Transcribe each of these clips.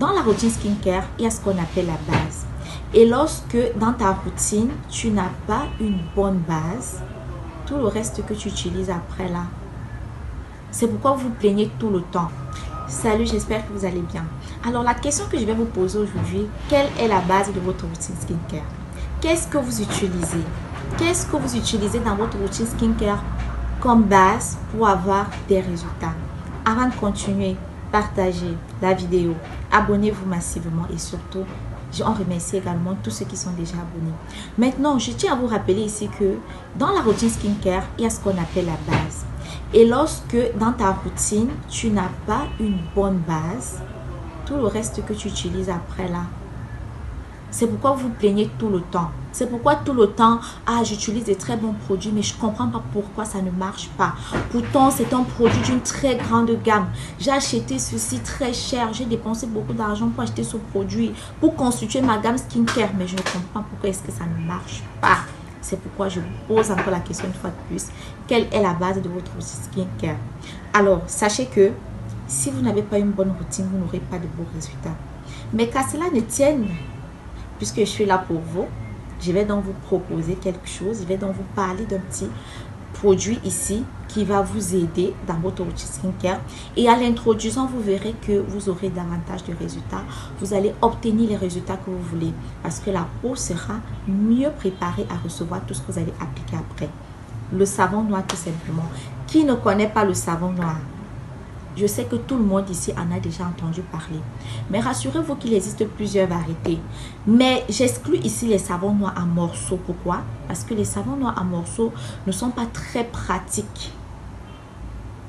Dans la routine skincare, il y a ce qu'on appelle la base. Et lorsque dans ta routine, tu n'as pas une bonne base, tout le reste que tu utilises après là, c'est pourquoi vous vous plaignez tout le temps. Salut, j'espère que vous allez bien. Alors la question que je vais vous poser aujourd'hui, quelle est la base de votre routine skincare? Qu'est-ce que vous utilisez? Qu'est-ce que vous utilisez dans votre routine skincare comme base pour avoir des résultats? Avant de continuer, partagez la vidéo, abonnez-vous massivement et surtout, on remercie également tous ceux qui sont déjà abonnés. Maintenant, je tiens à vous rappeler ici que dans la routine skincare, il y a ce qu'on appelle la base. Et lorsque dans ta routine, tu n'as pas une bonne base, tout le reste que tu utilises après là, c'est pourquoi vous vous plaignez tout le temps. C'est pourquoi tout le temps, j'utilise des très bons produits, mais je ne comprends pas pourquoi ça ne marche pas. Pourtant, c'est un produit d'une très grande gamme. J'ai acheté ceci très cher. J'ai dépensé beaucoup d'argent pour acheter ce produit, pour constituer ma gamme skincare. Mais je ne comprends pas pourquoi est-ce que ça ne marche pas. C'est pourquoi je vous pose encore la question une fois de plus. Quelle est la base de votre skincare? Alors, sachez que si vous n'avez pas une bonne routine, vous n'aurez pas de beaux résultats. Mais qu'à cela ne tienne, puisque je suis là pour vous, je vais donc vous proposer quelque chose. Je vais donc vous parler d'un petit produit ici qui va vous aider dans votre routine skincare. Et à l'introduction, vous verrez que vous aurez davantage de résultats. Vous allez obtenir les résultats que vous voulez parce que la peau sera mieux préparée à recevoir tout ce que vous allez appliquer après. Le savon noir tout simplement. Qui ne connaît pas le savon noir? Je sais que tout le monde ici en a déjà entendu parler. Mais rassurez-vous qu'il existe plusieurs variétés. Mais j'exclus ici les savons noirs en morceaux. Pourquoi? Parce que les savons noirs en morceaux ne sont pas très pratiques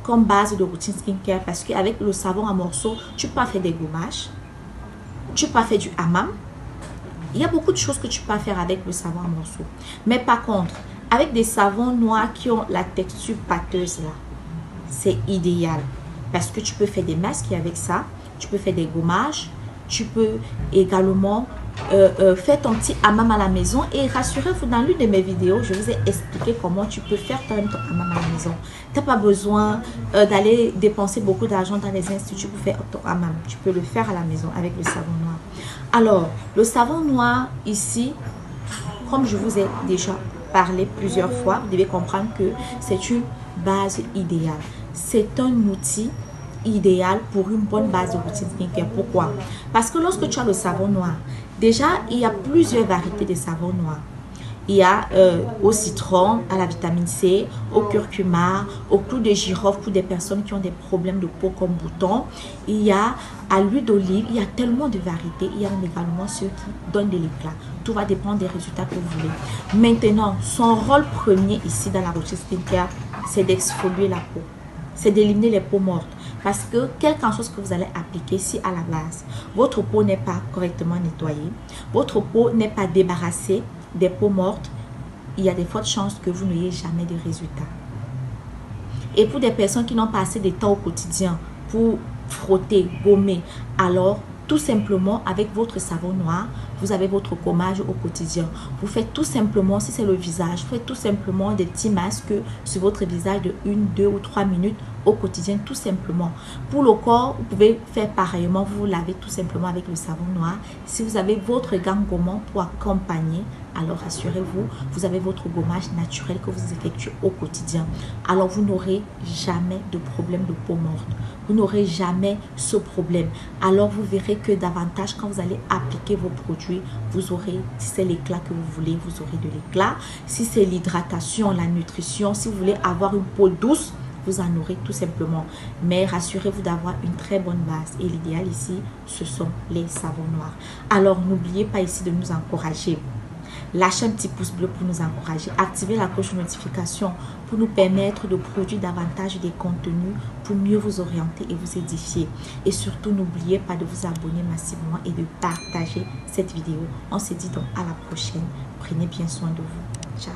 comme base de routine skincare. Parce qu'avec le savon en morceaux, tu peux faire des gommages. Tu peux faire du hammam. Il y a beaucoup de choses que tu peux faire avec le savon en morceaux. Mais par contre, avec des savons noirs qui ont la texture pâteuse là, c'est idéal. Parce que tu peux faire des masques avec ça, tu peux faire des gommages, tu peux également faire ton petit hammam à la maison. Et rassurez-vous, dans l'une de mes vidéos, je vous ai expliqué comment tu peux faire toi-même ton hammam à la maison. Tu n'as pas besoin d'aller dépenser beaucoup d'argent dans les instituts pour faire ton hammam. Tu peux le faire à la maison avec le savon noir. Alors, le savon noir ici, comme je vous ai déjà parlé plusieurs fois, vous devez comprendre que c'est une base idéale. C'est un outil idéal pour une bonne base de routine skincare. Pourquoi? Parce que lorsque tu as le savon noir, déjà, il y a plusieurs variétés de savon noir. Il y a au citron, à la vitamine C, au curcuma, au clou de girofle pour des personnes qui ont des problèmes de peau comme boutons. Il y a à l'huile d'olive, il y a tellement de variétés. Il y a également ceux qui donnent de l'éclat. Tout va dépendre des résultats que vous voulez. Maintenant, son rôle premier ici dans la routine skincare, c'est d'exfolier la peau. C'est d'éliminer les peaux mortes. Parce que quel qu'en soit ce que vous allez appliquer, si à la base, votre peau n'est pas correctement nettoyée, votre peau n'est pas débarrassée des peaux mortes, il y a de fortes chances que vous n'ayez jamais de résultats. Et pour des personnes qui n'ont pas assez de temps au quotidien pour frotter, gommer, alors tout simplement avec votre savon noir, vous avez votre gommage au quotidien. Vous faites tout simplement, si c'est le visage, vous faites tout simplement des petits masques sur votre visage de 1, 2 ou 3 minutes au quotidien, tout simplement. Pour le corps, vous pouvez faire pareillement, vous lavez tout simplement avec le savon noir. Si vous avez votre gamme gommant pour accompagner, alors rassurez-vous, vous avez votre gommage naturel que vous effectuez au quotidien. Alors vous n'aurez jamais de problème de peau morte. Vous n'aurez jamais ce problème. Alors vous verrez que davantage quand vous allez appliquer vos produits, vous aurez, si c'est l'éclat que vous voulez, vous aurez de l'éclat. Si c'est l'hydratation, la nutrition, si vous voulez avoir une peau douce, vous en aurez tout simplement. Mais rassurez-vous d'avoir une très bonne base. Et l'idéal ici, ce sont les savons noirs. Alors n'oubliez pas ici de nous encourager. Lâchez un petit pouce bleu pour nous encourager. Activez la cloche de notification pour nous permettre de produire davantage des contenus pour mieux vous orienter et vous édifier. Et surtout, n'oubliez pas de vous abonner massivement et de partager cette vidéo. On se dit donc à la prochaine. Prenez bien soin de vous. Ciao.